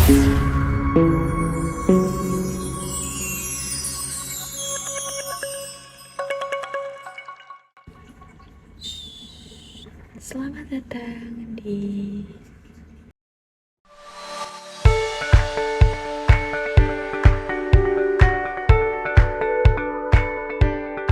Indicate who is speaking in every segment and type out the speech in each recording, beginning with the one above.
Speaker 1: Selamat datang di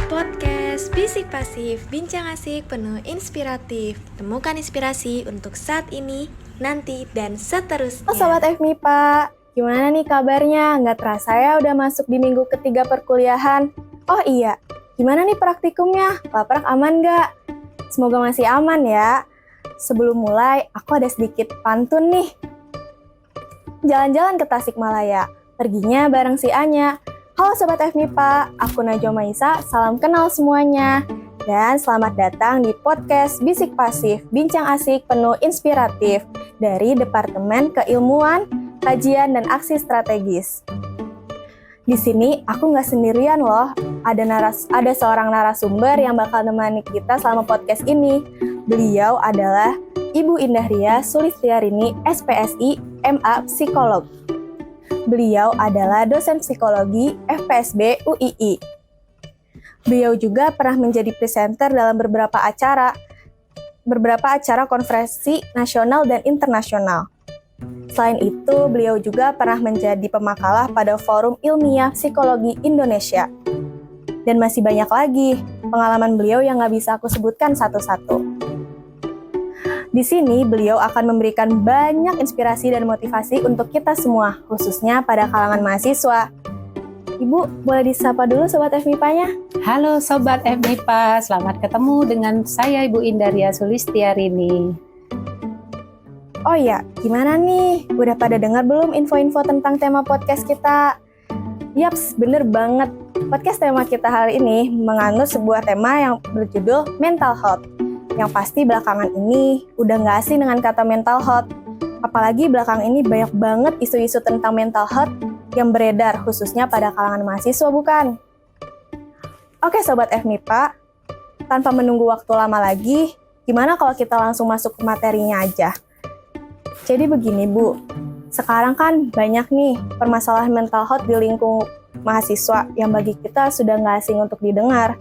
Speaker 1: podcast Bisik Pasif, bincang asik penuh inspiratif. Temukan inspirasi untuk saat ini, nanti, dan seterusnya.
Speaker 2: Sobat FMIPA, gimana nih kabarnya? Nggak terasa ya udah masuk di minggu ketiga perkuliahan. Oh iya, gimana nih praktikumnya? Laprak aman nggak? Semoga masih aman ya. Sebelum mulai, aku ada sedikit pantun nih. Jalan-jalan ke Tasikmalaya, perginya bareng si Anya. Halo Sobat FMIPA, aku Najwa Maisa, salam kenal semuanya. Dan selamat datang di podcast Bisik Pasif, bincang asik penuh inspiratif dari Departemen Keilmuan, Kajian, dan Aksi Strategis. Di sini aku nggak sendirian loh, ada seorang narasumber yang bakal nemani kita selama podcast ini. Beliau adalah Ibu Indah Ria Sulistiarini, SPSI, MA Psikolog. Beliau adalah dosen psikologi FPSB UII. Beliau juga pernah menjadi presenter dalam beberapa acara konferensi nasional dan internasional. Selain itu, beliau juga pernah menjadi pemakalah pada Forum Ilmiah Psikologi Indonesia. Dan masih banyak lagi pengalaman beliau yang nggak bisa aku sebutkan satu-satu. Di sini, beliau akan memberikan banyak inspirasi dan motivasi untuk kita semua, khususnya pada kalangan mahasiswa. Ibu, boleh disapa dulu Sobat FMIPA-nya?
Speaker 3: Halo Sobat FMIPA, selamat ketemu dengan saya Ibu Indah Ria Sulistiarini.
Speaker 2: Oh iya, gimana nih? Udah pada dengar belum info-info tentang tema podcast kita? Yaps, bener banget. Podcast tema kita hari ini mengandung sebuah tema yang berjudul mental health. Yang pasti belakangan ini udah nggak asing dengan kata mental health. Apalagi belakang ini banyak banget isu-isu tentang mental health yang beredar, khususnya pada kalangan mahasiswa, bukan? Oke Sobat FMIPA, tanpa menunggu waktu lama lagi, gimana kalau kita langsung masuk ke materinya aja? Jadi begini Bu, sekarang kan banyak nih permasalahan mental health di lingkup mahasiswa yang bagi kita sudah nggak asing untuk didengar.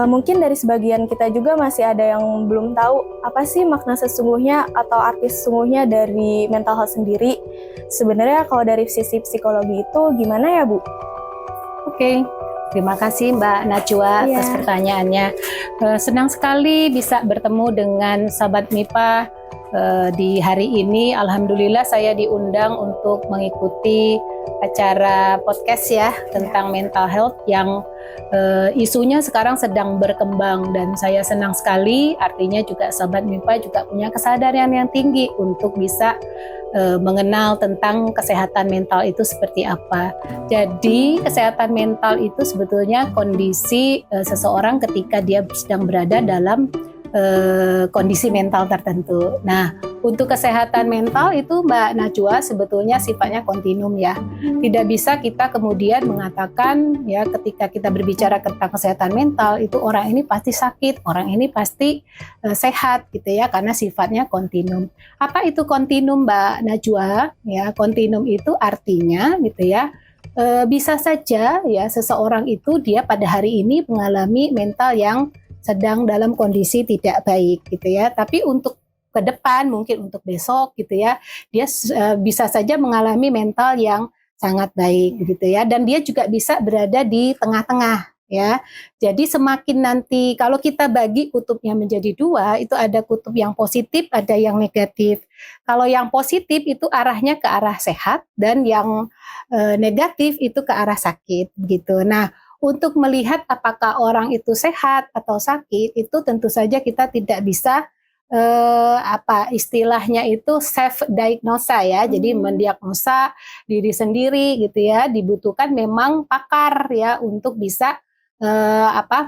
Speaker 2: Mungkin dari sebagian kita juga masih ada yang belum tahu apa sih makna sesungguhnya atau arti sesungguhnya dari mental health sendiri. Sebenarnya kalau dari sisi psikologi itu gimana ya Bu?
Speaker 3: Oke, terima kasih Mbak Najwa atas pertanyaannya. Senang sekali bisa bertemu dengan Sobat MIPA di hari ini. Alhamdulillah saya diundang untuk mengikuti acara podcast ya tentang mental health yang isunya sekarang sedang berkembang, dan saya senang sekali, artinya juga Sobat MIPA juga punya kesadaran yang tinggi untuk bisa mengenal tentang kesehatan mental itu seperti apa. Jadi kesehatan mental itu sebetulnya kondisi seseorang ketika dia sedang berada dalam kondisi mental tertentu. Nah, untuk kesehatan mental itu Mbak Najwa sebetulnya sifatnya kontinum ya. Tidak bisa kita kemudian mengatakan ya ketika kita berbicara tentang kesehatan mental itu orang ini pasti sakit, orang ini pasti sehat gitu ya, karena sifatnya kontinum. Apa itu kontinum Mbak Najwa? Ya, kontinum itu artinya gitu ya, bisa saja ya seseorang itu dia pada hari ini mengalami mental yang sedang dalam kondisi tidak baik gitu ya, tapi untuk ke depan mungkin untuk besok gitu ya, dia bisa saja mengalami mental yang sangat baik gitu ya, dan dia juga bisa berada di tengah-tengah ya. Jadi semakin nanti kalau kita bagi kutubnya menjadi dua, itu ada kutub yang positif, ada yang negatif. Kalau yang positif itu arahnya ke arah sehat, dan yang negatif itu ke arah sakit gitu. Nah, untuk melihat apakah orang itu sehat atau sakit, itu tentu saja kita tidak bisa istilahnya itu self diagnosa ya. Jadi mendiagnosa diri sendiri gitu ya. Dibutuhkan memang pakar ya untuk bisa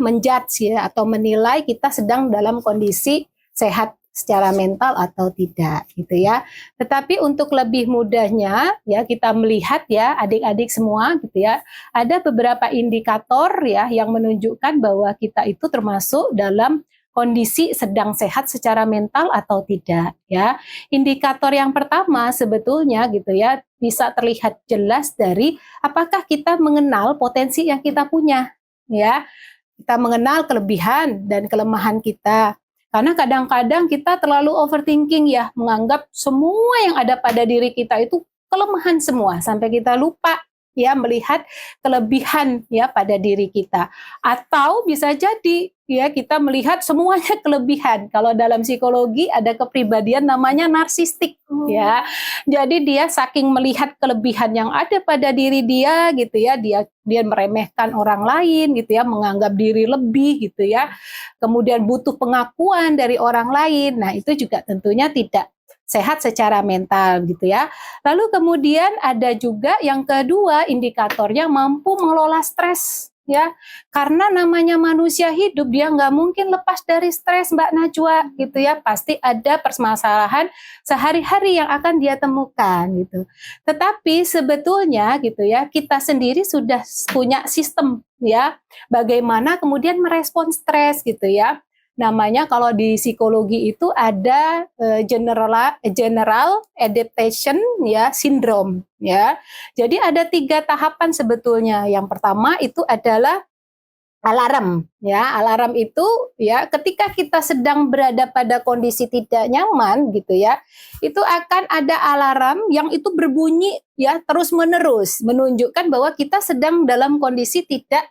Speaker 3: menjudge ya atau menilai kita sedang dalam kondisi sehat secara mental atau tidak gitu ya. Tetapi untuk lebih mudahnya ya kita melihat ya adik-adik semua gitu ya, ada beberapa indikator ya yang menunjukkan bahwa kita itu termasuk dalam kondisi sedang sehat secara mental atau tidak ya. Indikator yang pertama sebetulnya gitu ya bisa terlihat jelas dari apakah kita mengenal potensi yang kita punya ya. Kita mengenal kelebihan dan kelemahan kita. Karena kadang-kadang kita terlalu overthinking ya, menganggap semua yang ada pada diri kita itu kelemahan semua sampai kita lupa ya melihat kelebihan ya pada diri kita. Atau bisa jadi ya kita melihat semuanya kelebihan. Kalau dalam psikologi ada kepribadian namanya narsistik ya. Jadi dia saking melihat kelebihan yang ada pada diri dia gitu ya, dia meremehkan orang lain gitu ya, menganggap diri lebih gitu ya. Kemudian butuh pengakuan dari orang lain. Nah, itu juga tentunya tidak sehat secara mental gitu ya. Lalu kemudian ada juga yang kedua indikatornya mampu mengelola stres ya. Karena namanya manusia hidup dia nggak mungkin lepas dari stres Mbak Najwa gitu ya. Pasti ada permasalahan sehari-hari yang akan dia temukan gitu. Tetapi sebetulnya gitu ya kita sendiri sudah punya sistem ya bagaimana kemudian merespon stres gitu ya. Namanya kalau di psikologi itu ada general adaptation ya syndrome ya. Jadi ada 3 tahapan sebetulnya. Yang pertama itu adalah alarm ya. Alarm itu ya ketika kita sedang berada pada kondisi tidak nyaman gitu ya. Itu akan ada alarm yang itu berbunyi ya terus-menerus menunjukkan bahwa kita sedang dalam kondisi tidak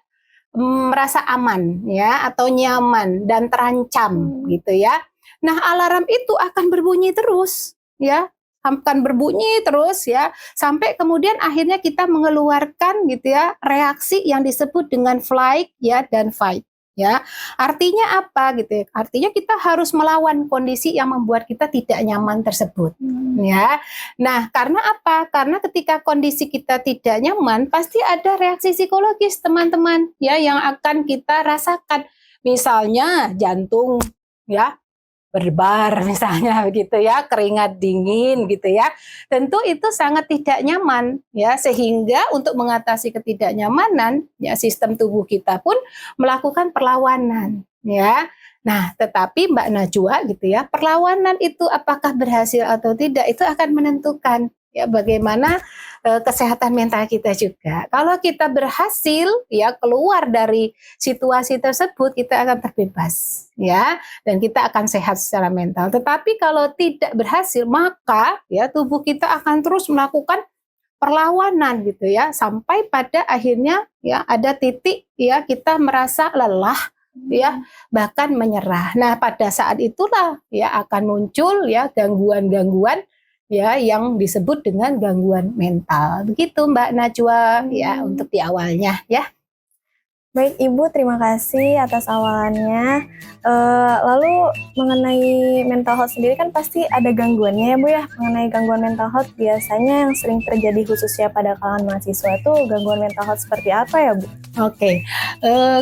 Speaker 3: merasa aman ya atau nyaman dan terancam gitu ya. Nah, alarm itu akan berbunyi terus ya, akan berbunyi terus ya sampai kemudian akhirnya kita mengeluarkan gitu ya reaksi yang disebut dengan flight ya dan fight ya. Artinya apa gitu ya? Artinya kita harus melawan kondisi yang membuat kita tidak nyaman tersebut ya. Nah, karena apa? Karena ketika kondisi kita tidak nyaman, pasti ada reaksi psikologis teman-teman ya yang akan kita rasakan. Misalnya jantung ya berdebar misalnya begitu ya, keringat dingin gitu ya. Tentu itu sangat tidak nyaman ya, sehingga untuk mengatasi ketidaknyamanan ya sistem tubuh kita pun melakukan perlawanan ya. Nah, tetapi Mbak Najwa gitu ya, perlawanan itu apakah berhasil atau tidak itu akan menentukan ya bagaimana kesehatan mental kita juga. Kalau kita berhasil ya keluar dari situasi tersebut, kita akan terbebas ya dan kita akan sehat secara mental. Tetapi kalau tidak berhasil, maka ya tubuh kita akan terus melakukan perlawanan gitu ya sampai pada akhirnya ya ada titik ya kita merasa lelah ya bahkan menyerah. Nah, pada saat itulah ya akan muncul ya gangguan-gangguan ya yang disebut dengan gangguan mental. Begitu Mbak Najwa ya untuk di awalnya ya.
Speaker 2: Baik Ibu, terima kasih atas awalannya. Lalu mengenai mental health sendiri kan pasti ada gangguannya ya Bu ya. Mengenai gangguan mental health biasanya yang sering terjadi khususnya pada kalangan mahasiswa itu gangguan mental health seperti apa ya Bu?
Speaker 3: Oke,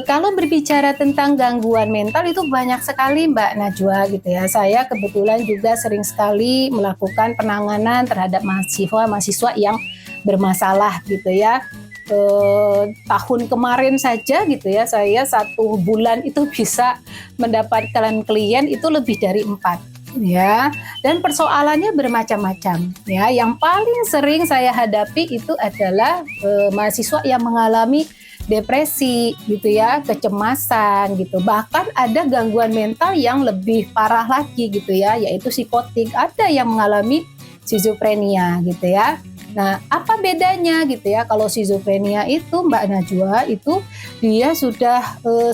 Speaker 3: kalau berbicara tentang gangguan mental itu banyak sekali Mbak Najwa gitu ya. Saya kebetulan juga sering sekali melakukan penanganan terhadap mahasiswa yang bermasalah gitu ya. Tahun kemarin saja gitu ya, saya 1 bulan itu bisa mendapatkan klien itu lebih dari 4 ya, dan persoalannya bermacam-macam ya. Yang paling sering saya hadapi itu adalah mahasiswa yang mengalami depresi gitu ya, kecemasan gitu, bahkan ada gangguan mental yang lebih parah lagi gitu ya, yaitu psikotik. Ada yang mengalami skizofrenia gitu ya. Nah, apa bedanya gitu ya? Kalau skizofrenia itu Mbak Najwa itu dia sudah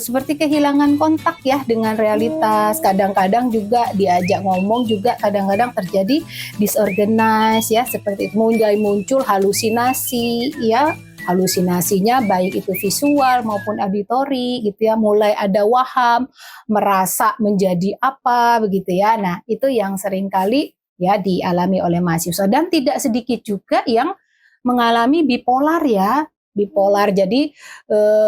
Speaker 3: seperti kehilangan kontak ya dengan realitas. Kadang-kadang juga diajak ngomong juga kadang-kadang terjadi disorganize ya, seperti itu mulai muncul halusinasi ya. Halusinasinya baik itu visual maupun auditori gitu ya, mulai ada waham, merasa menjadi apa begitu ya. Nah, itu yang seringkali ya dialami oleh mahasiswa, dan tidak sedikit juga yang mengalami bipolar ya. Bipolar, jadi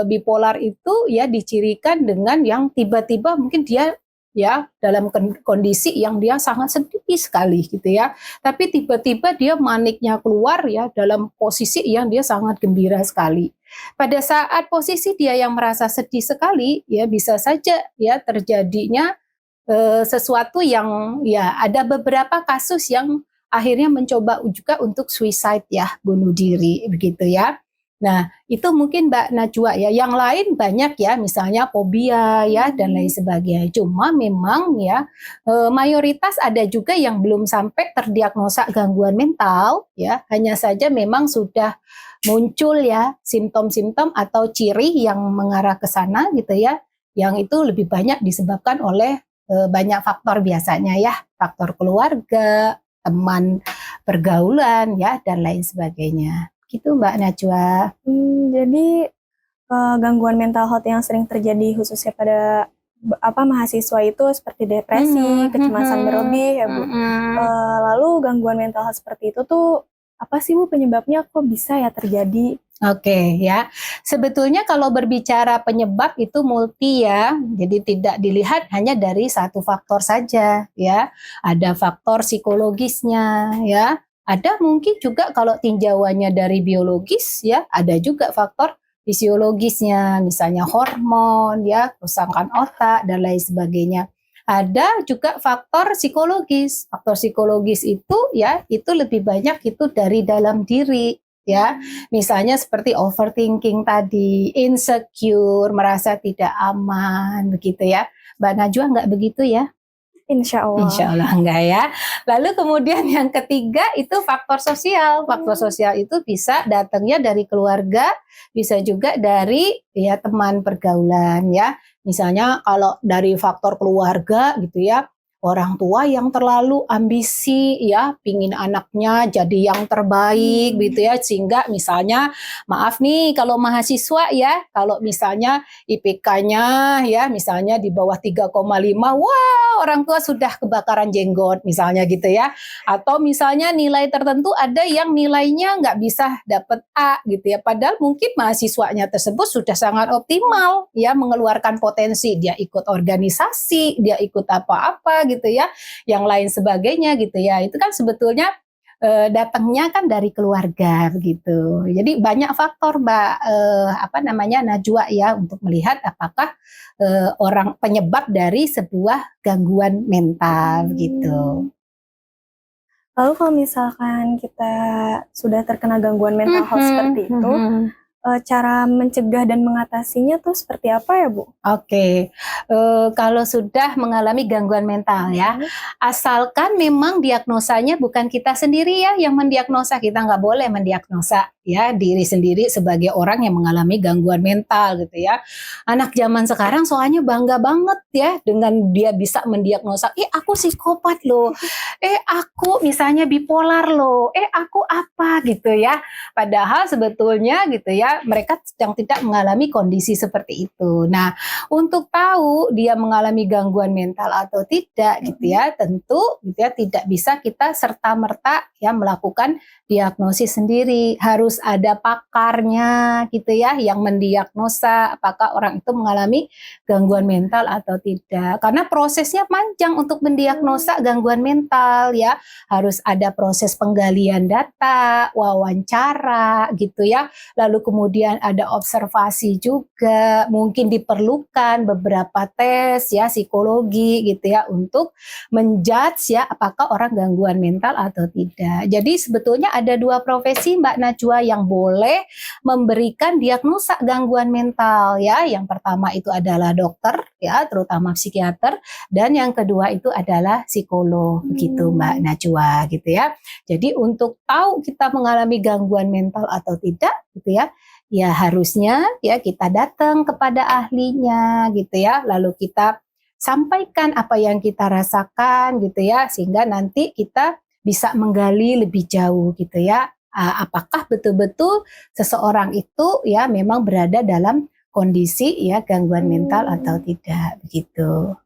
Speaker 3: bipolar itu ya dicirikan dengan yang tiba-tiba mungkin dia ya dalam kondisi yang dia sangat sedih sekali gitu ya, tapi tiba-tiba dia maniknya keluar ya dalam posisi yang dia sangat gembira sekali. Pada saat posisi dia yang merasa sedih sekali ya bisa saja ya terjadinya sesuatu yang ya ada beberapa kasus yang akhirnya mencoba juga untuk suicide ya, bunuh diri begitu ya. Nah, itu mungkin Mbak Najwa ya. Yang lain banyak ya, misalnya fobia ya dan lain sebagainya. Cuma memang ya mayoritas ada juga yang belum sampai terdiagnosa gangguan mental ya. Hanya saja memang sudah muncul ya simptom-simptom atau ciri yang mengarah ke sana gitu ya. Yang itu lebih banyak disebabkan oleh banyak faktor biasanya ya. Faktor keluarga, teman pergaulan ya dan lain sebagainya. Gitu Mbak Najwa.
Speaker 2: Jadi gangguan mental health yang sering terjadi khususnya pada mahasiswa itu seperti depresi, kecemasan berlebih ya Bu. Lalu gangguan mental health seperti itu tuh apa sih Bu penyebabnya, kok bisa ya terjadi?
Speaker 3: Oke ya, sebetulnya kalau berbicara penyebab itu multi ya, jadi tidak dilihat hanya dari satu faktor saja ya. Ada faktor psikologisnya ya, ada mungkin juga kalau tinjauannya dari biologis ya, ada juga faktor fisiologisnya, misalnya hormon ya, kerusakan otak dan lain sebagainya. Ada juga faktor psikologis. Faktor psikologis itu ya, itu lebih banyak itu dari dalam diri ya. Misalnya seperti overthinking tadi, insecure, merasa tidak aman begitu ya. Mbak Najwa nggak begitu ya?
Speaker 2: Insya Allah.
Speaker 3: Insya Allah enggak ya. Lalu kemudian yang ketiga itu faktor sosial. Faktor sosial itu bisa datangnya dari keluarga, bisa juga dari ya teman pergaulan ya. Misalnya kalau dari faktor keluarga gitu ya, orang tua yang terlalu ambisi ya, pingin anaknya jadi yang terbaik gitu ya, sehingga misalnya maaf nih kalau mahasiswa ya, kalau misalnya IPK-nya ya misalnya di bawah 3,5, wah orang tua sudah kebakaran jenggot misalnya gitu ya, atau misalnya nilai tertentu ada yang nilainya nggak bisa dapat A gitu ya, padahal mungkin mahasiswanya tersebut sudah sangat optimal ya, mengeluarkan potensi, dia ikut organisasi, dia ikut apa-apa gitu ya, yang lain sebagainya gitu ya, itu kan sebetulnya datangnya kan dari keluarga begitu. Jadi banyak faktor Mbak Najwa ya untuk melihat apakah orang penyebab dari sebuah gangguan mental gitu.
Speaker 2: Lalu kalau misalkan kita sudah terkena gangguan mental health seperti itu, cara mencegah dan mengatasinya tuh seperti apa ya Bu?
Speaker 3: Oke, kalau sudah mengalami gangguan mental ya, asalkan memang diagnosanya bukan kita sendiri ya yang mendiagnosa, kita nggak boleh mendiagnosa ya diri sendiri sebagai orang yang mengalami gangguan mental gitu ya. Anak zaman sekarang soalnya bangga banget ya dengan dia bisa mendiagnosa, aku psikopat loh, aku misalnya bipolar loh, aku apa gitu ya. Padahal sebetulnya gitu ya, mereka sedang tidak mengalami kondisi seperti itu. Nah, untuk tahu dia mengalami gangguan mental atau tidak gitu ya, tentu gitu ya tidak bisa kita serta-merta ya melakukan diagnosis sendiri. Harus ada pakarnya gitu ya yang mendiagnosa apakah orang itu mengalami gangguan mental atau tidak. Karena prosesnya panjang untuk mendiagnosa gangguan mental ya. Harus ada proses penggalian data, wawancara gitu ya. Lalu kemudian ada observasi juga, mungkin diperlukan beberapa tes ya psikologi gitu ya untuk menjudge ya apakah orang gangguan mental atau tidak. Jadi sebetulnya ada dua profesi Mbak Najwa yang boleh memberikan diagnosa gangguan mental ya. Yang pertama itu adalah dokter ya, terutama psikiater, dan yang kedua itu adalah psikolog begitu Mbak Najwa gitu ya. Jadi untuk tahu kita mengalami gangguan mental atau tidak gitu ya, ya harusnya ya kita datang kepada ahlinya gitu ya, lalu kita sampaikan apa yang kita rasakan gitu ya, sehingga nanti kita bisa menggali lebih jauh gitu ya, apakah betul-betul seseorang itu ya memang berada dalam kondisi ya gangguan mental atau tidak begitu.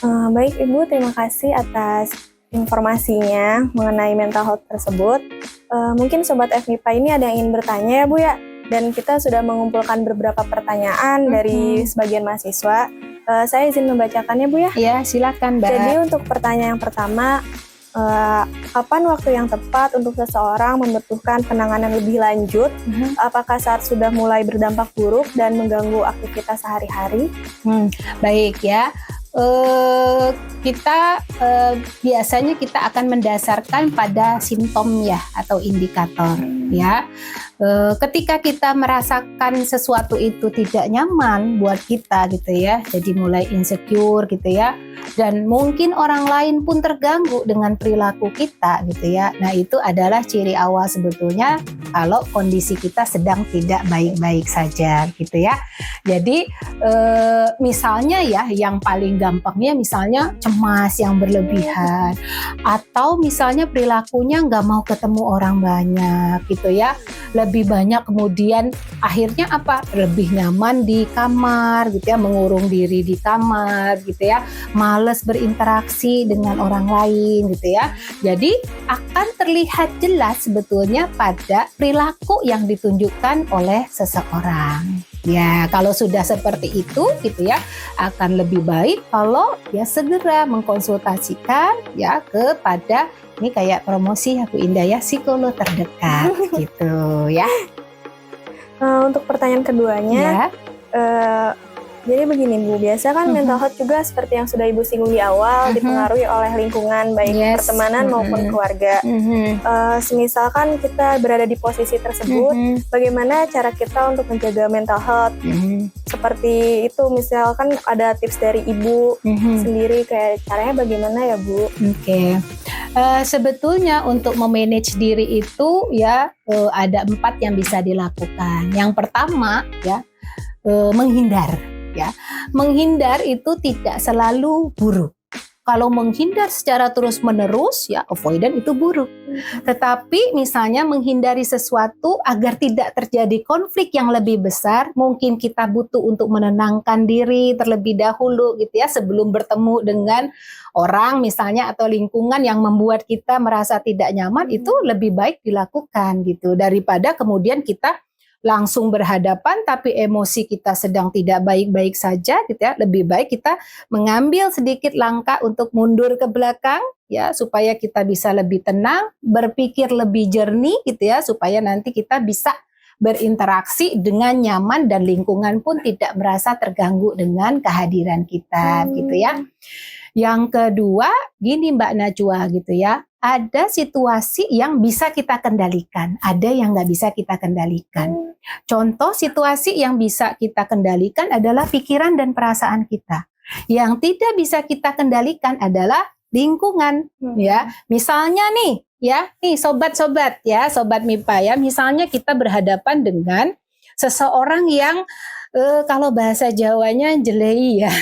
Speaker 2: Baik Ibu, terima kasih atas informasinya mengenai mental health tersebut. Mungkin Sobat FMIPA ini ada yang ingin bertanya ya Bu ya, dan kita sudah mengumpulkan beberapa pertanyaan dari sebagian mahasiswa. Saya izin membacakannya Bu ya.
Speaker 3: Ya silakan Mbak.
Speaker 2: Jadi untuk pertanyaan yang pertama, kapan waktu yang tepat untuk seseorang membutuhkan penanganan lebih lanjut? Apakah saat sudah mulai berdampak buruk dan mengganggu aktivitas sehari-hari?
Speaker 3: Baik ya. kita biasanya kita akan mendasarkan pada simptom ya atau indikator ya. Ketika kita merasakan sesuatu itu tidak nyaman buat kita gitu ya, jadi mulai insecure gitu ya, dan mungkin orang lain pun terganggu dengan perilaku kita gitu ya. Nah itu adalah ciri awal sebetulnya kalau kondisi kita sedang tidak baik-baik saja gitu ya. Jadi misalnya ya yang paling gampangnya misalnya cemas yang berlebihan, atau misalnya perilakunya nggak mau ketemu orang banyak gitu ya, lebih banyak kemudian akhirnya apa, lebih nyaman di kamar gitu ya, mengurung diri di kamar gitu ya, males berinteraksi dengan orang lain gitu ya. Jadi akan terlihat jelas sebetulnya pada perilaku yang ditunjukkan oleh seseorang. Ya, kalau sudah seperti itu gitu ya, akan lebih baik kalau ya segera mengkonsultasikan ya kepada, ini kayak promosi aku Indah ya, psikolog terdekat gitu ya.
Speaker 2: Untuk pertanyaan keduanya,
Speaker 3: Ya.
Speaker 2: jadi begini Bu, biasa kan mental health juga seperti yang sudah Ibu singgung di awal dipengaruhi oleh lingkungan baik pertemanan maupun keluarga. Semisalkan kita berada di posisi tersebut, bagaimana cara kita untuk menjaga mental health? Seperti itu, misalkan ada tips dari Ibu sendiri, kayak caranya bagaimana ya Bu?
Speaker 3: Oke. Sebetulnya untuk memanage diri itu ya ada 4 yang bisa dilakukan. Yang pertama ya menghindar. Ya, menghindar itu tidak selalu buruk. Kalau menghindar secara terus-menerus, ya avoidant itu buruk. Tetapi misalnya menghindari sesuatu agar tidak terjadi konflik yang lebih besar, mungkin kita butuh untuk menenangkan diri terlebih dahulu gitu ya, sebelum bertemu dengan orang misalnya atau lingkungan yang membuat kita merasa tidak nyaman, itu lebih baik dilakukan gitu, daripada kemudian kita langsung berhadapan tapi emosi kita sedang tidak baik-baik saja gitu ya. Lebih baik kita mengambil sedikit langkah untuk mundur ke belakang ya, supaya kita bisa lebih tenang, berpikir lebih jernih gitu ya, supaya nanti kita bisa berinteraksi dengan nyaman dan lingkungan pun tidak merasa terganggu dengan kehadiran kita gitu ya. Yang kedua, gini Mbak Najwa gitu ya, ada situasi yang bisa kita kendalikan, ada yang nggak bisa kita kendalikan. Contoh situasi yang bisa kita kendalikan adalah pikiran dan perasaan kita. Yang tidak bisa kita kendalikan adalah lingkungan, ya. Misalnya nih, ya, nih sobat-sobat ya, sobat MIPA ya, misalnya kita berhadapan dengan seseorang yang kalau bahasa Jawanya jelei ya,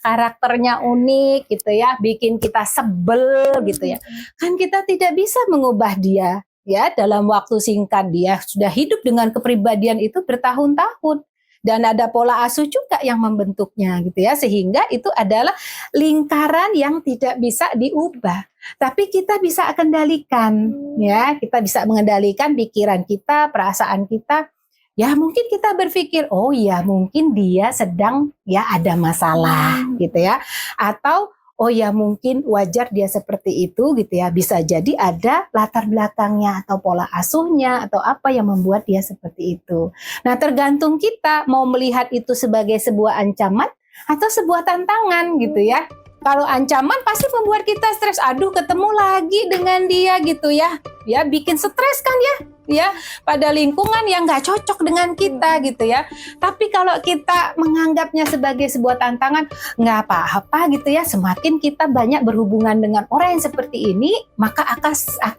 Speaker 3: karakternya unik gitu ya, bikin kita sebel gitu ya. Kan kita tidak bisa mengubah dia ya dalam waktu singkat, dia sudah hidup dengan kepribadian itu bertahun-tahun. Dan ada pola asuh juga yang membentuknya gitu ya, sehingga itu adalah lingkaran yang tidak bisa diubah. Tapi kita bisa kendalikan ya, kita bisa mengendalikan pikiran kita, perasaan kita. Ya mungkin kita berpikir, oh ya mungkin dia sedang ya ada masalah gitu ya. Atau oh ya mungkin wajar dia seperti itu gitu ya. Bisa jadi ada latar belakangnya atau pola asuhnya atau apa yang membuat dia seperti itu. Nah tergantung kita mau melihat itu sebagai sebuah ancaman atau sebuah tantangan gitu ya. Kalau ancaman pasti membuat kita stres, aduh ketemu lagi dengan dia gitu ya. Ya bikin stres kan ya, pada lingkungan yang nggak cocok dengan kita gitu ya. Tapi kalau kita menganggapnya sebagai sebuah tantangan, nggak apa-apa gitu ya, semakin kita banyak berhubungan dengan orang yang seperti ini, maka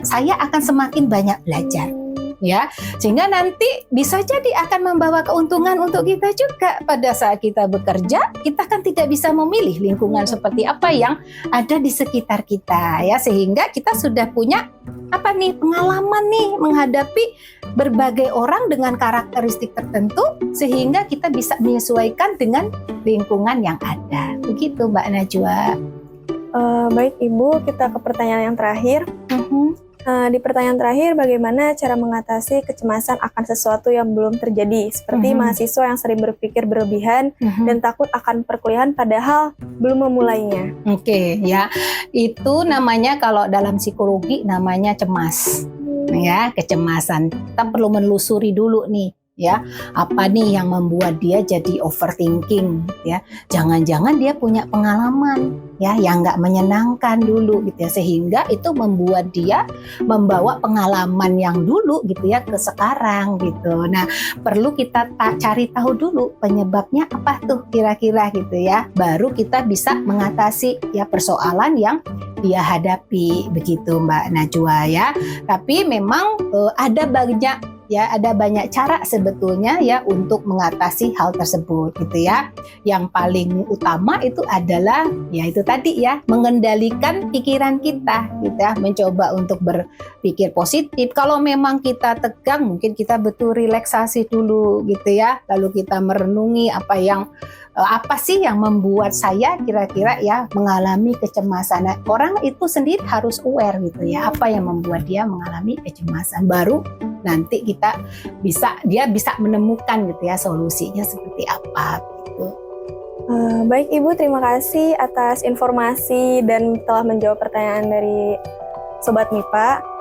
Speaker 3: saya akan semakin banyak belajar. Ya, sehingga nanti bisa jadi akan membawa keuntungan untuk kita juga. Pada saat kita bekerja, kita kan tidak bisa memilih lingkungan seperti apa yang ada di sekitar kita ya, sehingga kita sudah punya pengalaman nih menghadapi berbagai orang dengan karakteristik tertentu, sehingga kita bisa menyesuaikan dengan lingkungan yang ada. Begitu Mbak Najwa.
Speaker 2: Baik Ibu, kita ke pertanyaan yang terakhir. Di pertanyaan terakhir, bagaimana cara mengatasi kecemasan akan sesuatu yang belum terjadi, seperti mahasiswa yang sering berpikir berlebihan dan takut akan perkuliahan padahal belum memulainya.
Speaker 3: Oke, ya, itu namanya kalau dalam psikologi namanya cemas, ya, kecemasan. Kita perlu menelusuri dulu nih, ya. Apa nih yang membuat dia jadi overthinking ya? Jangan-jangan dia punya pengalaman ya yang nggak menyenangkan dulu gitu ya, sehingga itu membuat dia membawa pengalaman yang dulu gitu ya ke sekarang gitu. Nah, perlu kita cari tahu dulu penyebabnya apa tuh kira-kira gitu ya. Baru kita bisa mengatasi ya persoalan yang dia hadapi begitu Mbak Najwa ya. Tapi memang ada banyak cara sebetulnya ya untuk mengatasi hal tersebut gitu ya. Yang paling utama itu adalah ya itu tadi ya, mengendalikan pikiran kita gitu ya, mencoba untuk berpikir positif. Kalau memang kita tegang, mungkin kita betul relaksasi dulu gitu ya. Lalu kita merenungi apa sih yang membuat saya kira-kira ya mengalami kecemasan. Nah, orang itu sendiri harus aware gitu ya, apa yang membuat dia mengalami kecemasan. Baru nanti dia bisa menemukan gitu ya solusinya seperti apa gitu.
Speaker 2: Baik Ibu, terima kasih atas informasi dan telah menjawab pertanyaan dari Sobat MIPA.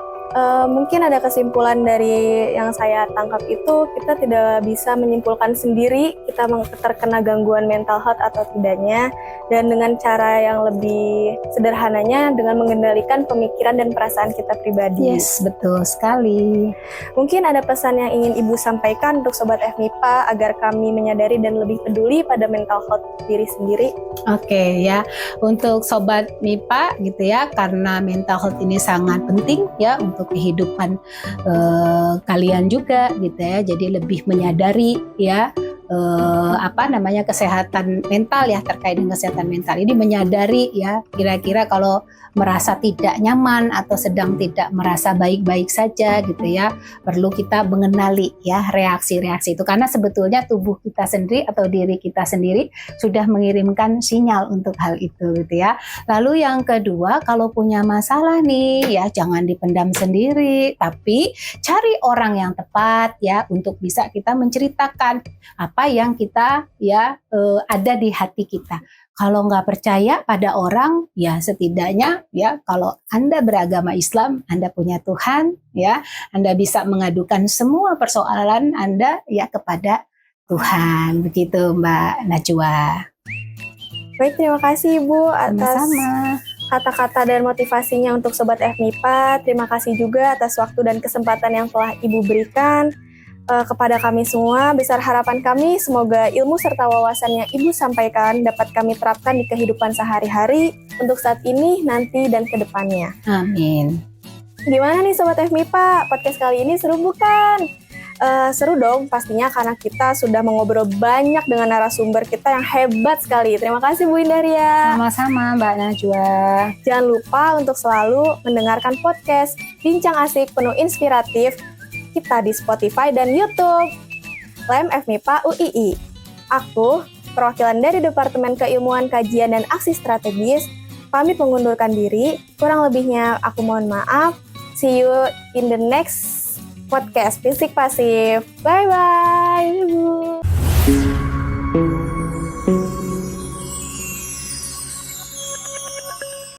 Speaker 2: Mungkin ada kesimpulan dari yang saya tangkap itu, kita tidak bisa menyimpulkan sendiri kita terkena gangguan mental health atau tidaknya, dan dengan cara yang lebih sederhananya dengan mengendalikan pemikiran dan perasaan kita pribadi.
Speaker 3: Yes, betul sekali.
Speaker 2: Mungkin ada pesan yang ingin Ibu sampaikan untuk Sobat FMIPA agar kami menyadari dan lebih peduli pada mental health diri sendiri.
Speaker 3: Oke ya, untuk Sobat MIPA gitu ya, karena mental health ini sangat penting ya untuk kehidupan kalian juga gitu ya. Jadi lebih menyadari ya kesehatan mental ya, terkait dengan kesehatan mental ini, menyadari ya kira-kira kalau merasa tidak nyaman atau sedang tidak merasa baik-baik saja gitu ya, perlu kita mengenali ya reaksi-reaksi itu, karena sebetulnya tubuh kita sendiri atau diri kita sendiri sudah mengirimkan sinyal untuk hal itu gitu ya. Lalu yang kedua, kalau punya masalah nih ya jangan dipendam sendiri, tapi cari orang yang tepat ya untuk bisa kita menceritakan apa yang kita ada di hati kita. Kalau nggak percaya pada orang, ya setidaknya ya kalau Anda beragama Islam, Anda punya Tuhan, ya Anda bisa mengadukan semua persoalan Anda ya kepada Tuhan. Begitu Mbak Najwa.
Speaker 2: Baik, terima kasih Ibu atas kata-kata dan motivasinya untuk Sobat FMIPA. Terima kasih juga atas waktu dan kesempatan yang telah Ibu berikan kepada kami semua. Besar harapan kami semoga ilmu serta wawasan yang Ibu sampaikan dapat kami terapkan di kehidupan sehari-hari untuk saat ini, nanti, dan ke depannya.
Speaker 3: Amin.
Speaker 2: Gimana nih Sobat FMIPA? Podcast kali ini seru bukan? Seru dong pastinya, karena kita sudah mengobrol banyak dengan narasumber kita yang hebat sekali. Terima kasih Bu Indaria.
Speaker 3: Sama-sama Mbak Najwa.
Speaker 2: Jangan lupa untuk selalu mendengarkan podcast Bincang Asik Penuh Inspiratif kita di Spotify dan YouTube. Lem FMIPA UII. Aku, perwakilan dari Departemen Keilmuan Kajian dan Aksi Strategis, pamit mengundurkan diri. Kurang lebihnya aku mohon maaf. See you in the next podcast Bisik Pasif. Bye-bye.